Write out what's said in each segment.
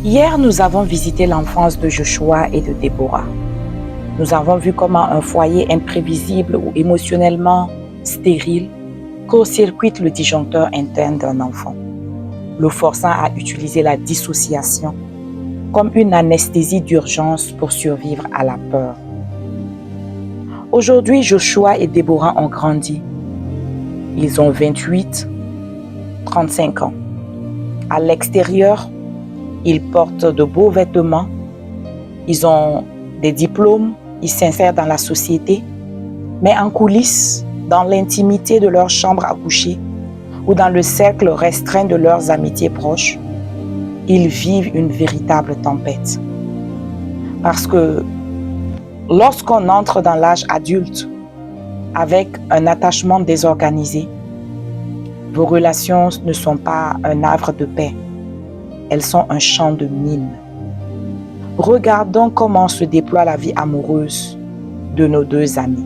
Hier, nous avons visité l'enfance de Joshua et de Déborah. Nous avons vu comment un foyer imprévisible ou émotionnellement stérile court-circuite le disjoncteur interne d'un enfant, le forçant à utiliser la dissociation comme une anesthésie d'urgence pour survivre à la peur. Aujourd'hui, Joshua et Déborah ont grandi. Ils ont 28, 35 ans. À l'extérieur, ils portent de beaux vêtements, ils ont des diplômes, ils s'insèrent dans la société, mais en coulisses, dans l'intimité de leur chambre à coucher ou dans le cercle restreint de leurs amitiés proches, ils vivent une véritable tempête. Parce que lorsqu'on entre dans l'âge adulte avec un attachement désorganisé, vos relations ne sont pas un havre de paix, elles sont un champ de mines. Regardons comment se déploie la vie amoureuse de nos deux amis.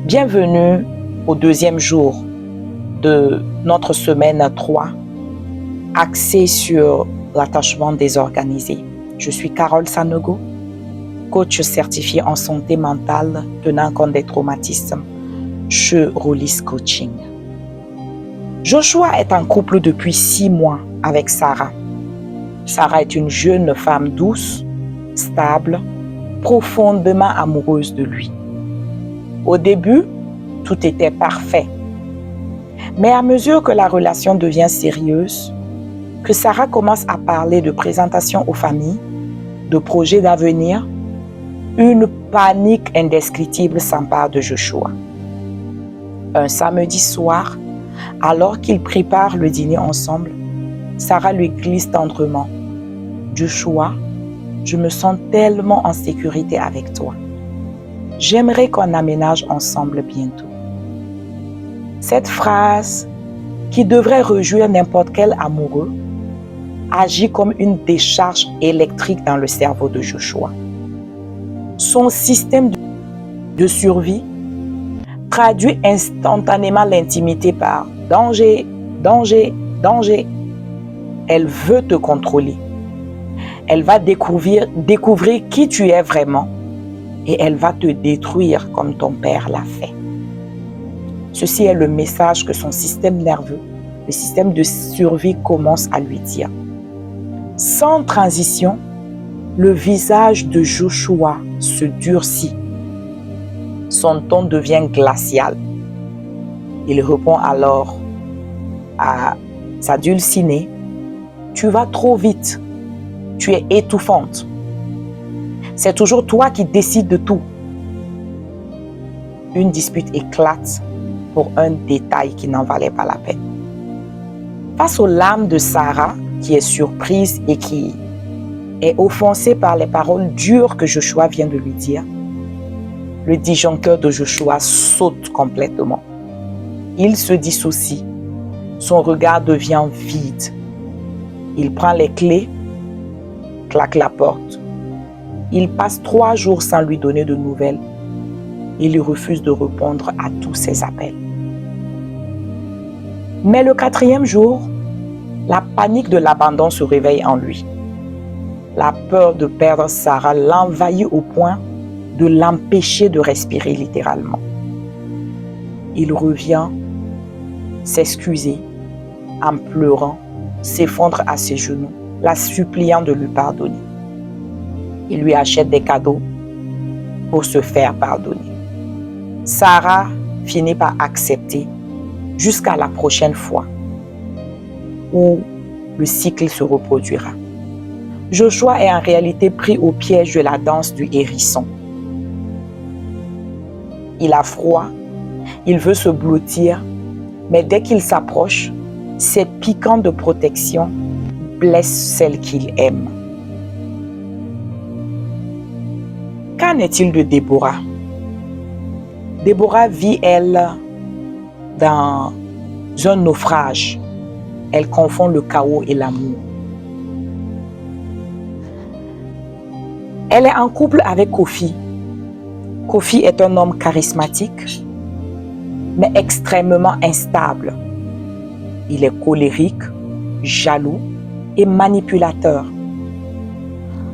Bienvenue au deuxième jour de notre semaine 3, axée sur l'attachement désorganisé. Je suis Carole Sanogo, coach certifié en santé mentale tenant compte des traumatismes chez Rollis Coaching. Joshua est en couple depuis 6 mois avec Sarah. Sarah est une jeune femme douce, stable, profondément amoureuse de lui. Au début, tout était parfait. Mais à mesure que la relation devient sérieuse, que Sarah commence à parler de présentation aux familles, de projets d'avenir, une panique indescriptible s'empare de Joshua. Un samedi soir, alors qu'ils préparent le dîner ensemble, Sarah lui glisse tendrement: Joshua, je me sens tellement en sécurité avec toi. J'aimerais qu'on aménage ensemble bientôt. Cette phrase, qui devrait réjouir n'importe quel amoureux, agit comme une décharge électrique dans le cerveau de Joshua. Son système de survie traduit instantanément l'intimité par danger, danger, danger. Elle veut te contrôler. Elle va découvrir qui tu es vraiment et elle va te détruire comme ton père l'a fait. Ceci est le message que son système nerveux, le système de survie commence à lui dire. Sans transition, le visage de Joshua se durcit. Son ton devient glacial. Il répond alors à sa dulcinée: tu vas trop vite, tu es étouffante. C'est toujours toi qui décides de tout. Une dispute éclate pour un détail qui n'en valait pas la peine. Face aux larmes de Sarah, qui est surprise et qui est offensée par les paroles dures que Joshua vient de lui dire, le disjoncteur de Joshua saute complètement. Il se dissocie. Son regard devient vide. Il prend les clés, claque la porte. Il passe 3 jours sans lui donner de nouvelles. Il refuse de répondre à tous ses appels. Mais le 4e jour, la panique de l'abandon se réveille en lui. La peur de perdre Sarah l'envahit au point de l'empêcher de respirer littéralement. Il revient s'excuser en pleurant, s'effondre à ses genoux, la suppliant de lui pardonner. Il lui achète des cadeaux pour se faire pardonner. Sarah finit par accepter jusqu'à la prochaine fois où le cycle se reproduira. Joshua est en réalité pris au piège de la danse du hérisson. Il a froid, il veut se blottir, mais dès qu'il s'approche, ses piquants de protection blessent celle qu'il aime. Qu'en est-il de Déborah? Déborah vit, elle, dans un naufrage. Elle confond le chaos et l'amour. Elle est en couple avec Kofi. Kofi est un homme charismatique, mais extrêmement instable. Il est colérique, jaloux et manipulateur.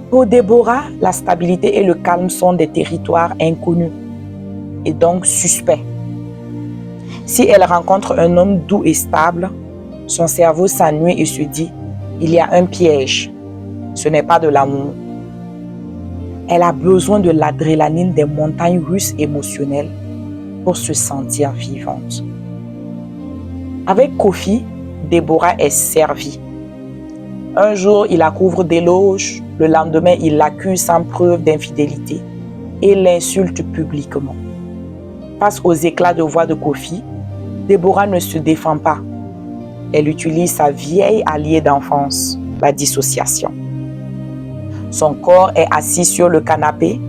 Pour Déborah, la stabilité et le calme sont des territoires inconnus et donc suspects. Si elle rencontre un homme doux et stable, son cerveau s'ennuie et se dit « il y a un piège, ce n'est pas de l'amour ». Elle a besoin de l'adrénaline des montagnes russes émotionnelles pour se sentir vivante. Avec Kofi, Déborah est servie. Un jour, il la couvre d'éloges, le lendemain, il l'accuse sans preuve d'infidélité et l'insulte publiquement. Face aux éclats de voix de Kofi, Déborah ne se défend pas. Elle utilise sa vieille alliée d'enfance, la dissociation. Son corps est assis sur le canapé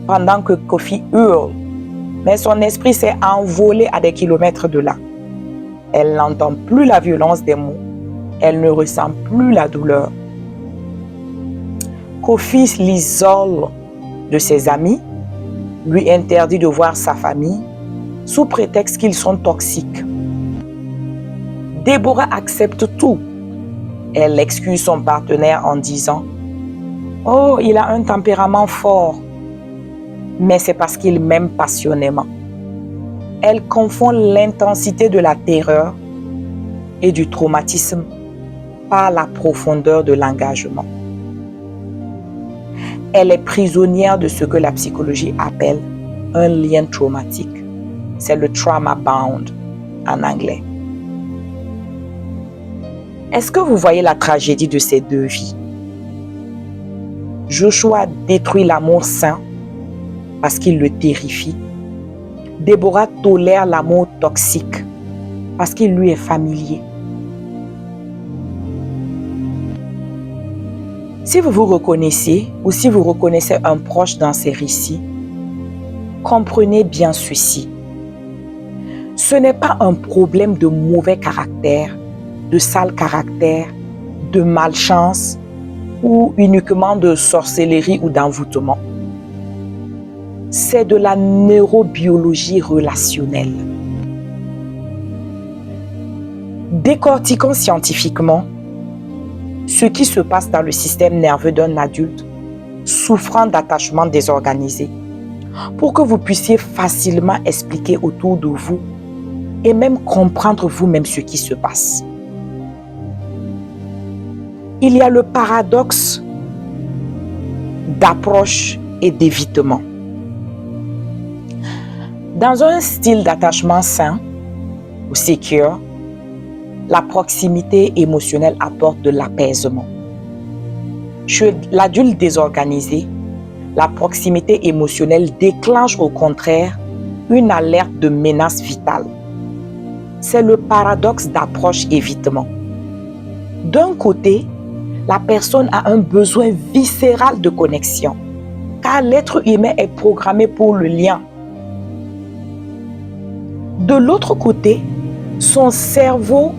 pendant que Kofi hurle, mais son esprit s'est envolé à des kilomètres de là. Elle n'entend plus la violence des mots, elle ne ressent plus la douleur. Kofi l'isole de ses amis, lui interdit de voir sa famille sous prétexte qu'ils sont toxiques. Déborah accepte tout. Elle excuse son partenaire en disant « Oh, il a un tempérament fort, mais c'est parce qu'il m'aime passionnément. » Elle confond l'intensité de la terreur et du traumatisme par la profondeur de l'engagement. Elle est prisonnière de ce que la psychologie appelle un lien traumatique. C'est le trauma bond en anglais. Est-ce que vous voyez la tragédie de ces deux vies? Joshua détruit l'amour sain parce qu'il le terrifie. Déborah tolère l'amour toxique parce qu'il lui est familier. Si vous vous reconnaissez ou si vous reconnaissez un proche dans ces récits, comprenez bien ceci. Ce n'est pas un problème de mauvais caractère, de sale caractère, de malchance ou uniquement de sorcellerie ou d'envoûtement. C'est de la neurobiologie relationnelle. Décortiquons scientifiquement ce qui se passe dans le système nerveux d'un adulte souffrant d'attachement désorganisé pour que vous puissiez facilement expliquer autour de vous et même comprendre vous-même ce qui se passe. Il y a le paradoxe d'approche et d'évitement. Dans un style d'attachement sain ou secure, la proximité émotionnelle apporte de l'apaisement. Chez l'adulte désorganisé, la proximité émotionnelle déclenche au contraire une alerte de menace vitale. C'est le paradoxe d'approche-évitement. D'un côté, la personne a un besoin viscéral de connexion, car l'être humain est programmé pour le lien. De l'autre côté, son cerveau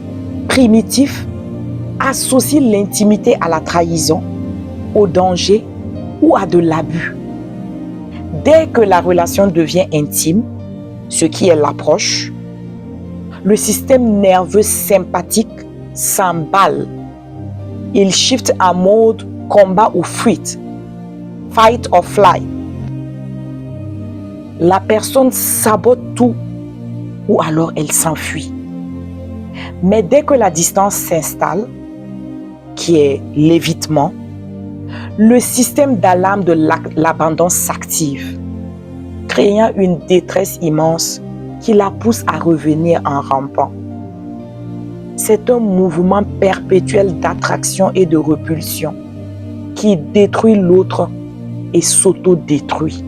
primitif associe l'intimité à la trahison, au danger ou à de l'abus. Dès que la relation devient intime, ce qui est l'approche, le système nerveux sympathique s'emballe. Il shift en mode combat ou fuite, fight or flight. La personne sabote tout ou alors elle s'enfuit. Mais dès que la distance s'installe, qui est l'évitement, le système d'alarme de l'abandon s'active, créant une détresse immense qui la pousse à revenir en rampant. C'est un mouvement perpétuel d'attraction et de repulsion qui détruit l'autre et s'auto-détruit.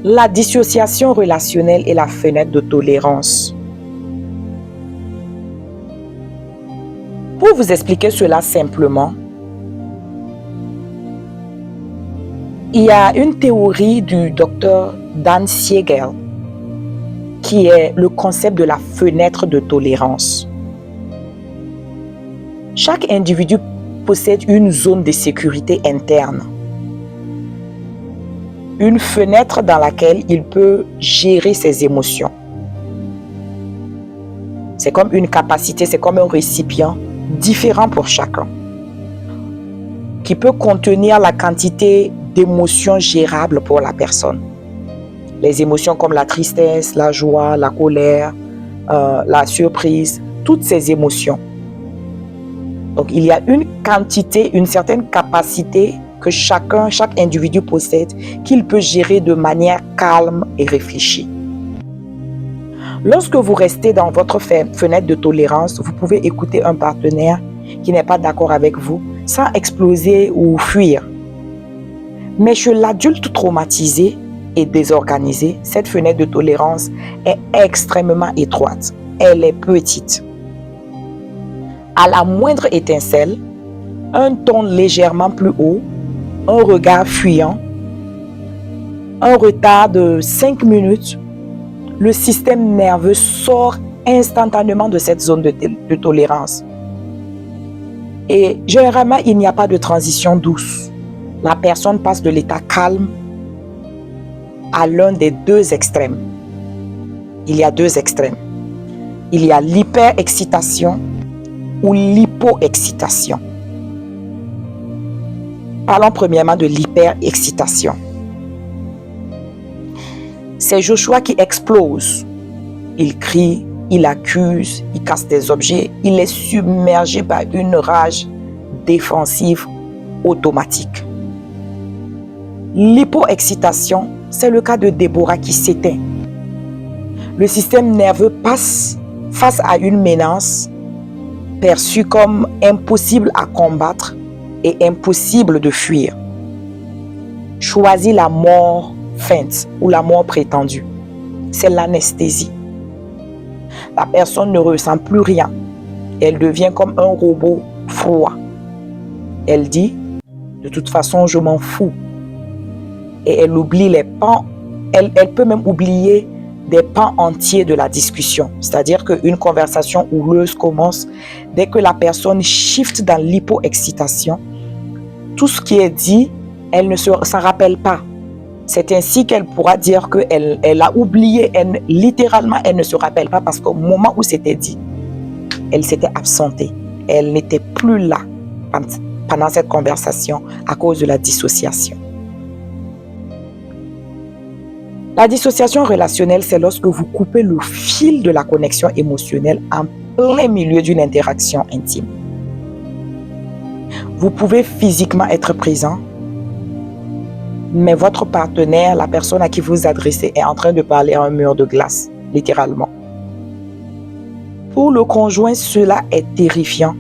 La dissociation relationnelle est la fenêtre de tolérance. Pour vous expliquer cela simplement, il y a une théorie du docteur Dan Siegel qui est le concept de la fenêtre de tolérance. Chaque individu possède une zone de sécurité interne, une fenêtre dans laquelle il peut gérer ses émotions. C'est comme une capacité, c'est comme un récipient différent pour chacun, qui peut contenir la quantité d'émotions gérables pour la personne. Les émotions comme la tristesse, la joie, la colère, la surprise, toutes ces émotions. Donc, il y a une quantité, une certaine capacité que chaque individu possède qu'il peut gérer de manière calme et réfléchie. Lorsque vous restez dans votre fenêtre de tolérance, vous pouvez écouter un partenaire qui n'est pas d'accord avec vous sans exploser ou fuir. Mais chez l'adulte traumatisé et désorganisé, cette fenêtre de tolérance est extrêmement étroite. Elle est petite. À la moindre étincelle, un ton légèrement plus haut, un regard fuyant, un retard de 5 minutes, le système nerveux sort instantanément de cette zone de tolérance. Et généralement, il n'y a pas de transition douce. La personne passe de l'état calme à l'un des deux extrêmes. Il y a deux extrêmes. Il y a l'hyperexcitation ou l'hypoexcitation. Parlons premièrement de l'hyperexcitation. C'est Joshua qui explose. Il crie, il accuse, il casse des objets. Il est submergé par une rage défensive automatique. L'hypoexcitation, c'est le cas de Déborah qui s'éteint. Le système nerveux passe face à une menace perçue comme impossible à combattre et impossible de fuir. Choisit la mort feinte ou la mort prétendue. C'est l'anesthésie. La personne ne ressent plus rien. Elle devient comme un robot froid. Elle dit, de toute façon, je m'en fous. Et elle oublie les pans. Elle peut même oublier des pans entiers de la discussion. C'est-à-dire qu'une conversation houleuse commence dès que la personne shift dans l'hypoexcitation. Tout ce qui est dit, elle ne s'en rappelle pas. C'est ainsi qu'elle pourra dire qu'elle a oublié. Littéralement, elle ne se rappelle pas parce qu'au moment où c'était dit, elle s'était absentée. Elle n'était plus là pendant cette conversation à cause de la dissociation. La dissociation relationnelle, c'est lorsque vous coupez le fil de la connexion émotionnelle en plein milieu d'une interaction intime. Vous pouvez physiquement être présent, mais votre partenaire, la personne à qui vous vous adressez, est en train de parler à un mur de glace, littéralement. Pour le conjoint, cela est terrifiant,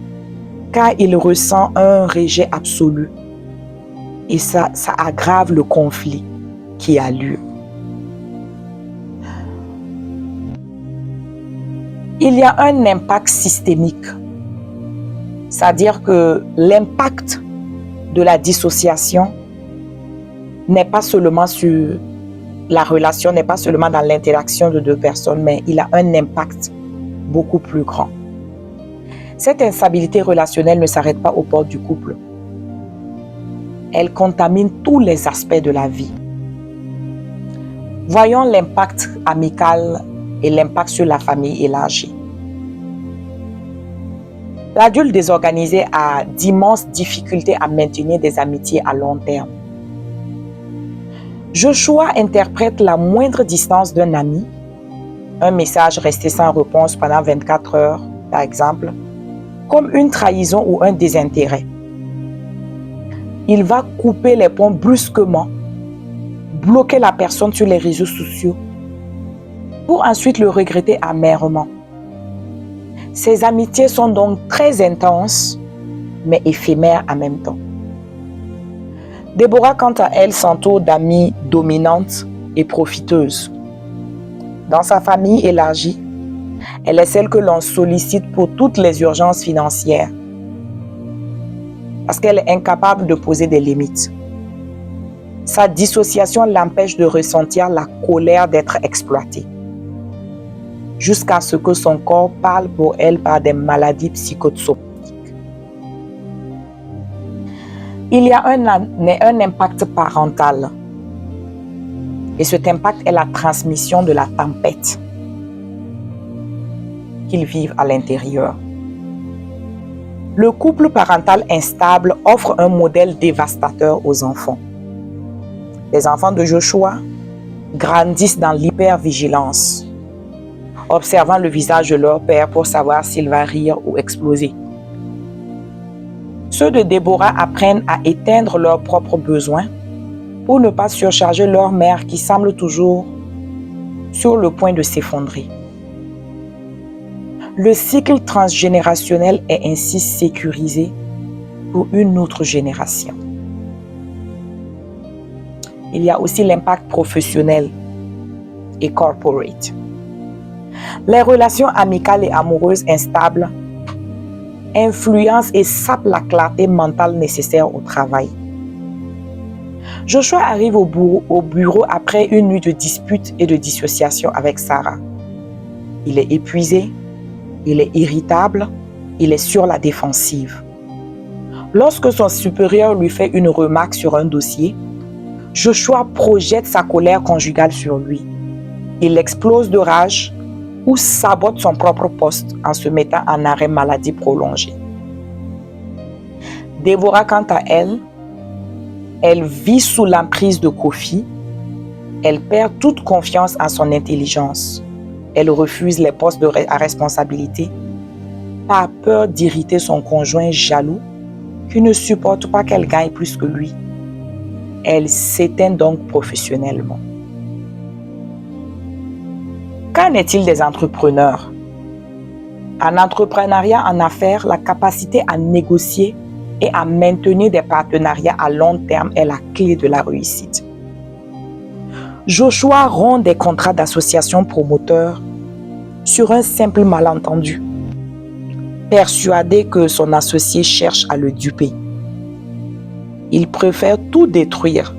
car il ressent un rejet absolu. Et ça aggrave le conflit qui a lieu. Il y a un impact systémique. C'est-à-dire que l'impact de la dissociation n'est pas seulement sur la relation, n'est pas seulement dans l'interaction de deux personnes, mais il a un impact beaucoup plus grand. Cette instabilité relationnelle ne s'arrête pas aux portes du couple. Elle contamine tous les aspects de la vie. Voyons l'impact amical et l'impact sur la famille élargie. L'adulte désorganisé a d'immenses difficultés à maintenir des amitiés à long terme. Joshua interprète la moindre distance d'un ami, un message resté sans réponse pendant 24 heures, par exemple, comme une trahison ou un désintérêt. Il va couper les ponts brusquement, bloquer la personne sur les réseaux sociaux, pour ensuite le regretter amèrement. Ces amitiés sont donc très intenses, mais éphémères en même temps. Déborah, quant à elle, s'entoure d'amies dominantes et profiteuses. Dans sa famille élargie, elle est celle que l'on sollicite pour toutes les urgences financières, parce qu'elle est incapable de poser des limites. Sa dissociation l'empêche de ressentir la colère d'être exploitée, jusqu'à ce que son corps parle pour elle par des maladies psychosomatiques. Il y a un impact parental. Et cet impact est la transmission de la tempête. qu'ils vivent à l'intérieur. Le couple parental instable offre un modèle dévastateur aux enfants. Les enfants de Joshua grandissent dans l'hypervigilance, observant le visage de leur père pour savoir s'il va rire ou exploser. Ceux de Déborah apprennent à éteindre leurs propres besoins pour ne pas surcharger leur mère qui semble toujours sur le point de s'effondrer. Le cycle transgénérationnel est ainsi sécurisé pour une autre génération. Il y a aussi l'impact professionnel et corporate. Les relations amicales et amoureuses instables influencent et sapent la clarté mentale nécessaire au travail. Joshua arrive au bureau après une nuit de disputes et de dissociation avec Sarah. Il est épuisé, il est irritable, il est sur la défensive. Lorsque son supérieur lui fait une remarque sur un dossier, Joshua projette sa colère conjugale sur lui. Il explose de rage ou sabote son propre poste en se mettant en arrêt maladie prolongé. Déborah, quant à elle, elle vit sous l'emprise de Kofi. Elle perd toute confiance en son intelligence. Elle refuse les postes à responsabilité par peur d'irriter son conjoint jaloux qui ne supporte pas qu'elle gagne plus que lui. Elle s'éteint donc professionnellement. Qu'en est-il des entrepreneurs? En entrepreneuriat, en affaires, la capacité à négocier et à maintenir des partenariats à long terme est la clé de la réussite. Joshua rompt des contrats d'association promoteurs sur un simple malentendu, persuadé que son associé cherche à le duper. Il préfère tout détruire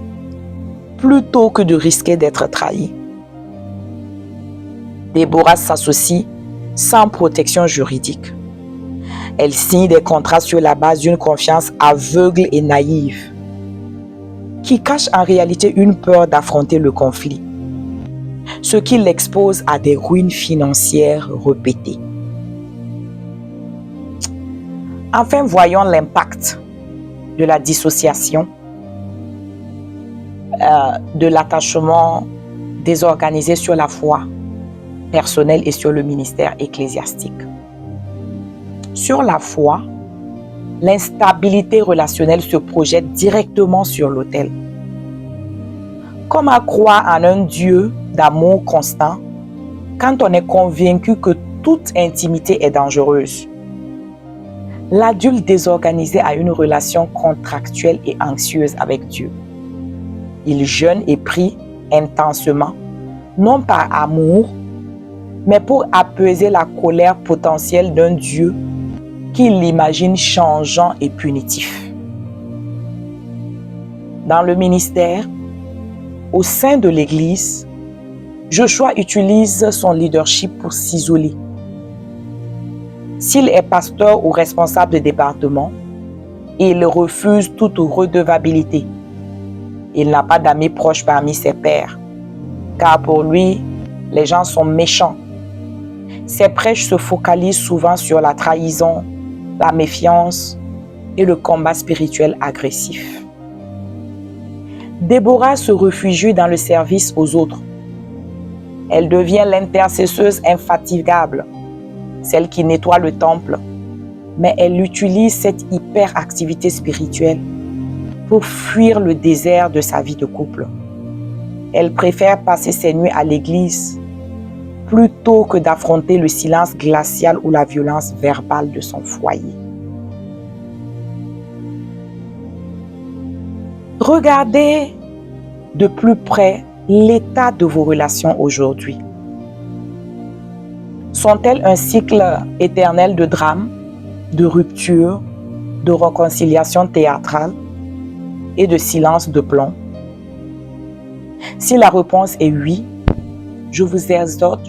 plutôt que de risquer d'être trahi. Déborah s'associe sans protection juridique. Elle signe des contrats sur la base d'une confiance aveugle et naïve, qui cache en réalité une peur d'affronter le conflit, ce qui l'expose à des ruines financières répétées. Enfin, voyons l'impact de la dissociation, de l'attachement désorganisé sur la foi personnelle et sur le ministère ecclésiastique. Sur la foi, l'instabilité relationnelle se projette directement sur l'autel. Comment croire en un Dieu d'amour constant quand on est convaincu que toute intimité est dangereuse? L'adulte désorganisé a une relation contractuelle et anxieuse avec Dieu. Il jeûne et prie intensément, non par amour, mais pour apaiser la colère potentielle d'un Dieu qu'il imagine changeant et punitif. Dans le ministère, au sein de l'Église, Joshua utilise son leadership pour s'isoler. S'il est pasteur ou responsable de département, il refuse toute redevabilité. Il n'a pas d'amis proches parmi ses pairs, car pour lui, les gens sont méchants. Ses prêches se focalisent souvent sur la trahison, la méfiance et le combat spirituel agressif. Déborah se réfugie dans le service aux autres. Elle devient l'intercesseuse infatigable, celle qui nettoie le temple, mais elle utilise cette hyperactivité spirituelle pour fuir le désert de sa vie de couple. Elle préfère passer ses nuits à l'église plutôt que d'affronter le silence glacial ou la violence verbale de son foyer. Regardez de plus près l'état de vos relations aujourd'hui. Sont-elles un cycle éternel de drames, de ruptures, de réconciliations théâtrales et de silence de plomb? Si la réponse est oui, je vous exhorte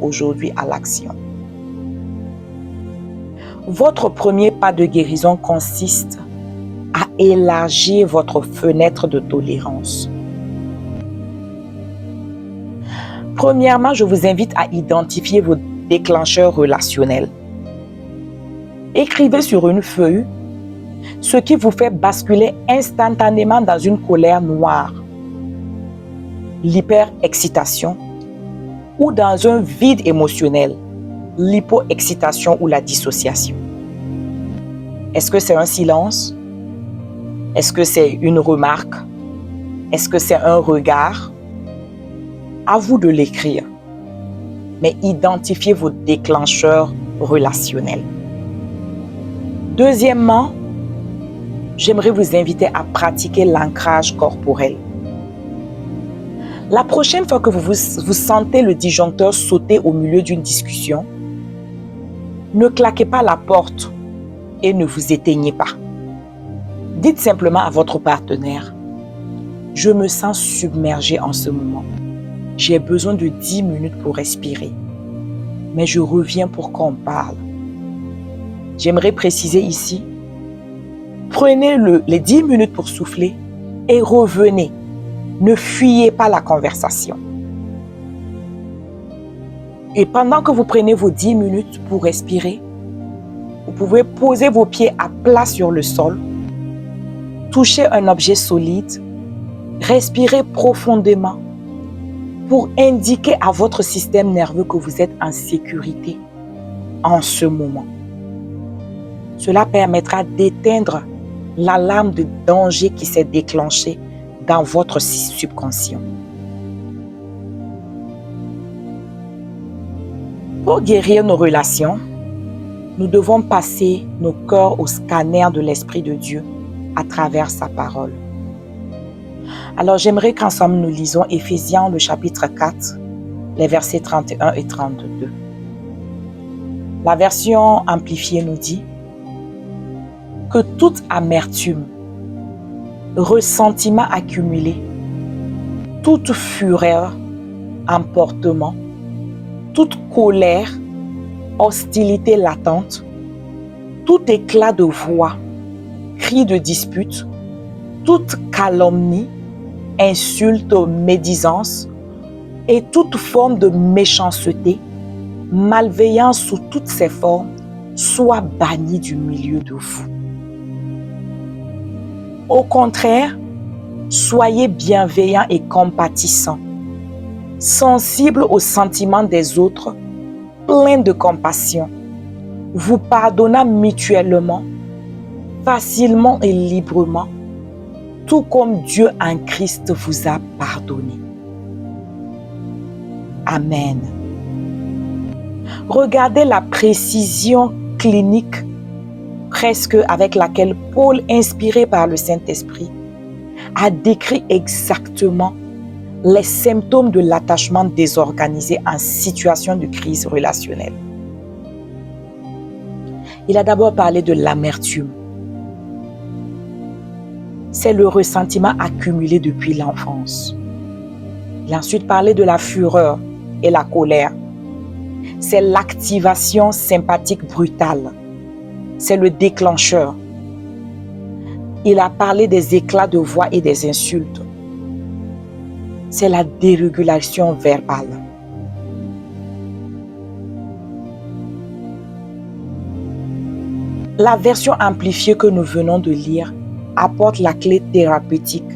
aujourd'hui à l'action. Votre premier pas de guérison consiste à élargir votre fenêtre de tolérance. Premièrement, je vous invite à identifier vos déclencheurs relationnels. Écrivez sur une feuille ce qui vous fait basculer instantanément dans une colère noire, l'hyperexcitation, ou dans un vide émotionnel, l'hypoexcitation ou la dissociation. Est-ce que c'est un silence? Est-ce que c'est une remarque? Est-ce que c'est un regard? À vous de l'écrire, mais identifiez vos déclencheurs relationnels. Deuxièmement, j'aimerais vous inviter à pratiquer l'ancrage corporel. La prochaine fois que vous sentez le disjoncteur sauter au milieu d'une discussion, ne claquez pas la porte et ne vous éteignez pas. Dites simplement à votre partenaire, « Je me sens submergé en ce moment. J'ai besoin de 10 minutes pour respirer, mais je reviens pour qu'on parle. » J'aimerais préciser ici, prenez les 10 minutes pour souffler et revenez. Ne fuyez pas la conversation. Et pendant que vous prenez vos 10 minutes pour respirer, vous pouvez poser vos pieds à plat sur le sol, toucher un objet solide, respirer profondément pour indiquer à votre système nerveux que vous êtes en sécurité en ce moment. Cela permettra d'éteindre l'alarme de danger qui s'est déclenchée dans votre subconscient. Pour guérir nos relations, nous devons passer nos cœurs au scanner de l'Esprit de Dieu à travers sa parole. Alors j'aimerais qu'ensemble nous lisons Éphésiens le chapitre 4, les versets 31 et 32. La version amplifiée nous dit que toute amertume, ressentiment accumulé, toute fureur, emportement, toute colère, hostilité latente, tout éclat de voix, cri de dispute, toute calomnie, insulte, médisance et toute forme de méchanceté, malveillance sous toutes ses formes, soit bannie du milieu de vous. Au contraire, soyez bienveillants et compatissants, sensibles aux sentiments des autres, pleins de compassion, vous pardonnant mutuellement, facilement et librement, tout comme Dieu en Christ vous a pardonné. Amen. Regardez la précision clinique presque avec laquelle Paul, inspiré par le Saint-Esprit, a décrit exactement les symptômes de l'attachement désorganisé en situation de crise relationnelle. Il a d'abord parlé de l'amertume. C'est le ressentiment accumulé depuis l'enfance. Il a ensuite parlé de la fureur et la colère. C'est l'activation sympathique brutale. C'est le déclencheur. Il a parlé des éclats de voix et des insultes. C'est la dérégulation verbale. La version amplifiée que nous venons de lire apporte la clé thérapeutique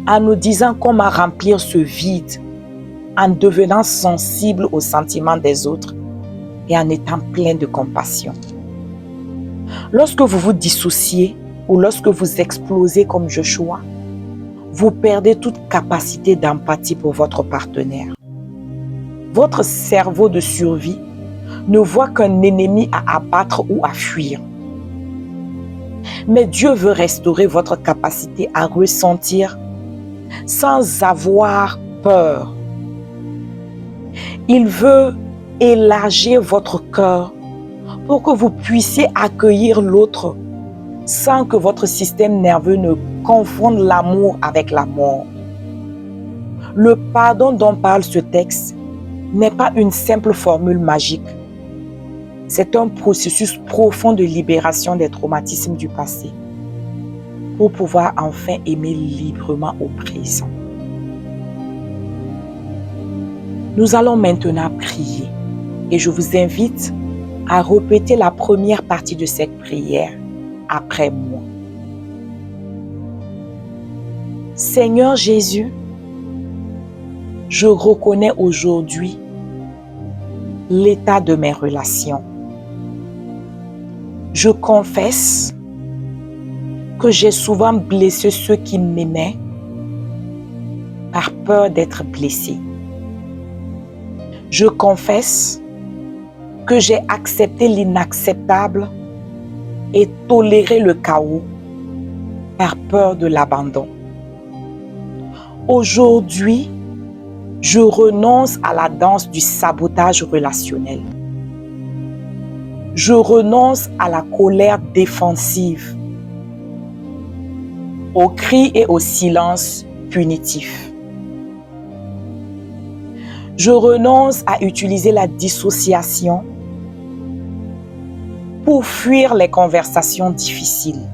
en nous disant comment remplir ce vide en devenant sensible aux sentiments des autres et en étant plein de compassion. Lorsque vous vous dissociez ou lorsque vous explosez comme Joshua, vous perdez toute capacité d'empathie pour votre partenaire. Votre cerveau de survie ne voit qu'un ennemi à abattre ou à fuir. Mais Dieu veut restaurer votre capacité à ressentir sans avoir peur. Il veut élargir votre cœur pour que vous puissiez accueillir l'autre sans que votre système nerveux ne confonde l'amour avec la mort. Le pardon dont parle ce texte n'est pas une simple formule magique. C'est un processus profond de libération des traumatismes du passé pour pouvoir enfin aimer librement au présent. Nous allons maintenant prier. Et je vous invite à répéter la première partie de cette prière après moi. Seigneur Jésus, je reconnais aujourd'hui l'état de mes relations. Je confesse que j'ai souvent blessé ceux qui m'aimaient par peur d'être blessé. Je confesse que j'ai accepté l'inacceptable et toléré le chaos par peur de l'abandon. Aujourd'hui, je renonce à la danse du sabotage relationnel. Je renonce à la colère défensive, aux cris et au silence punitif. Je renonce à utiliser la dissociation pour fuir les conversations difficiles.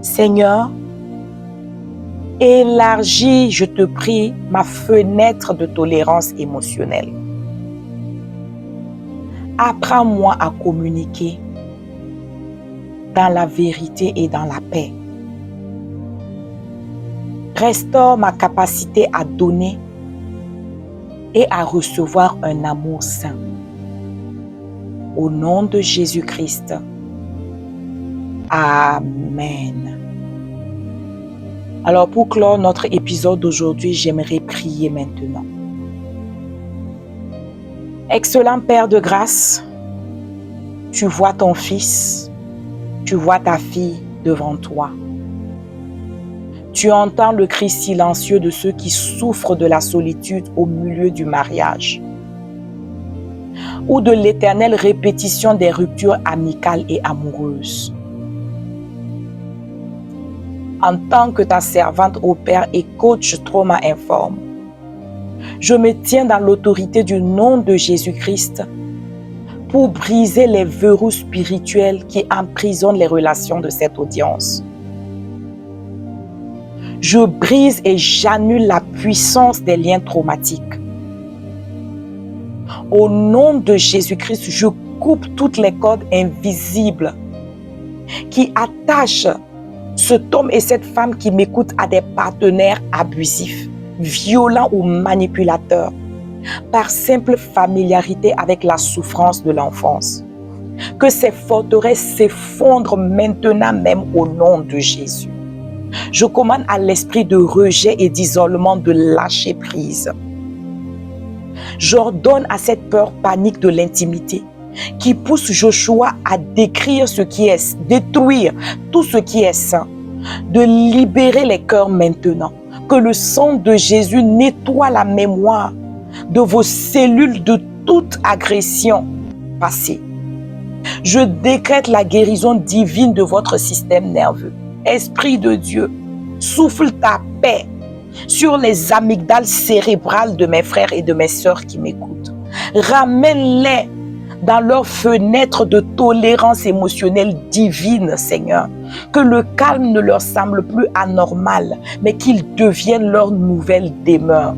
Seigneur, élargis, je te prie, ma fenêtre de tolérance émotionnelle. Apprends-moi à communiquer dans la vérité et dans la paix. Restaure ma capacité à donner et à recevoir un amour sain. Au nom de Jésus-Christ. Amen. Alors pour clore notre épisode d'aujourd'hui, j'aimerais prier maintenant. Excellent Père de grâce, tu vois ton fils, tu vois ta fille devant toi. Tu entends le cri silencieux de ceux qui souffrent de la solitude au milieu du mariage ou de l'éternelle répétition des ruptures amicales et amoureuses. En tant que ta servante au Père et coach Trauma Informe, je me tiens dans l'autorité du nom de Jésus-Christ pour briser les verrous spirituels qui emprisonnent les relations de cette audience. Je brise et j'annule la puissance des liens traumatiques. Au nom de Jésus-Christ, je coupe toutes les cordes invisibles qui attachent cet homme et cette femme qui m'écoutent à des partenaires abusifs, violents ou manipulateurs, par simple familiarité avec la souffrance de l'enfance. Que ces forteresses s'effondrent maintenant même au nom de Jésus. Je commande à l'esprit de rejet et d'isolement de lâcher prise. J'ordonne à cette peur panique de l'intimité qui pousse Joshua à détruire tout ce qui est saint, de libérer les cœurs maintenant. Que le sang de Jésus nettoie la mémoire de vos cellules de toute agression passée. Je décrète la guérison divine de votre système nerveux. Esprit de Dieu, souffle ta paix sur les amygdales cérébrales de mes frères et de mes sœurs qui m'écoutent. Ramène-les dans leur fenêtre de tolérance émotionnelle divine, Seigneur. Que le calme ne leur semble plus anormal, mais qu'il devienne leur nouvelle demeure.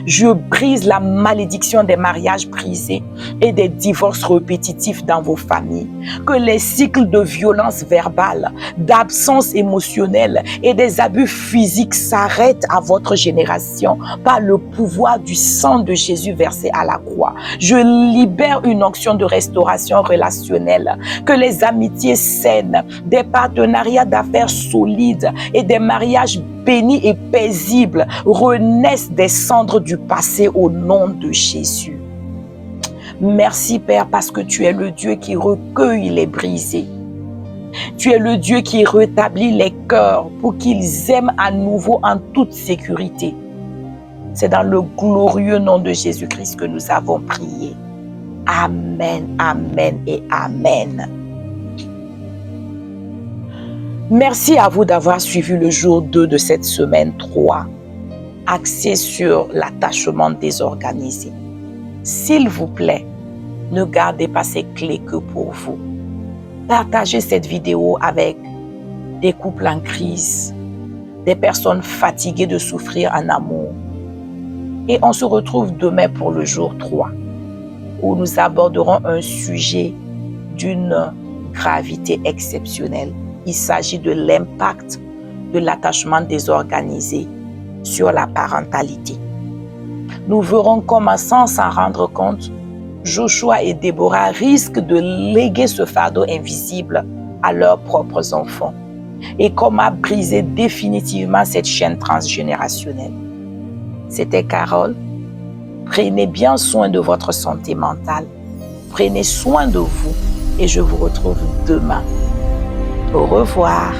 Je brise la malédiction des mariages brisés et des divorces répétitifs dans vos familles. Que les cycles de violence verbale, d'absence émotionnelle et des abus physiques s'arrêtent à votre génération par le pouvoir du sang de Jésus versé à la croix. Je libère une onction de restauration relationnelle. Que les amitiés saines, des partenariats d'affaires solides et des mariages bénis et paisibles renaissent des cendres du passé au nom de Jésus. Merci Père parce que tu es le Dieu qui recueille les brisés. Tu es le Dieu qui rétablit les cœurs pour qu'ils aiment à nouveau en toute sécurité. C'est dans le glorieux nom de Jésus-Christ que nous avons prié. Amen, amen et amen. Merci à vous d'avoir suivi le jour 2 de cette semaine 3, axé sur l'attachement désorganisé. S'il vous plaît, ne gardez pas ces clés que pour vous. Partagez cette vidéo avec des couples en crise, des personnes fatiguées de souffrir en amour. Et on se retrouve demain pour le jour 3. où nous aborderons un sujet d'une gravité exceptionnelle. Il s'agit de l'impact de l'attachement désorganisé sur la parentalité. Nous verrons comment, sans s'en rendre compte, Joshua et Déborah risquent de léguer ce fardeau invisible à leurs propres enfants et comment briser définitivement cette chaîne transgénérationnelle. C'était Carole. Prenez bien soin de votre santé mentale. Prenez soin de vous et je vous retrouve demain. Au revoir.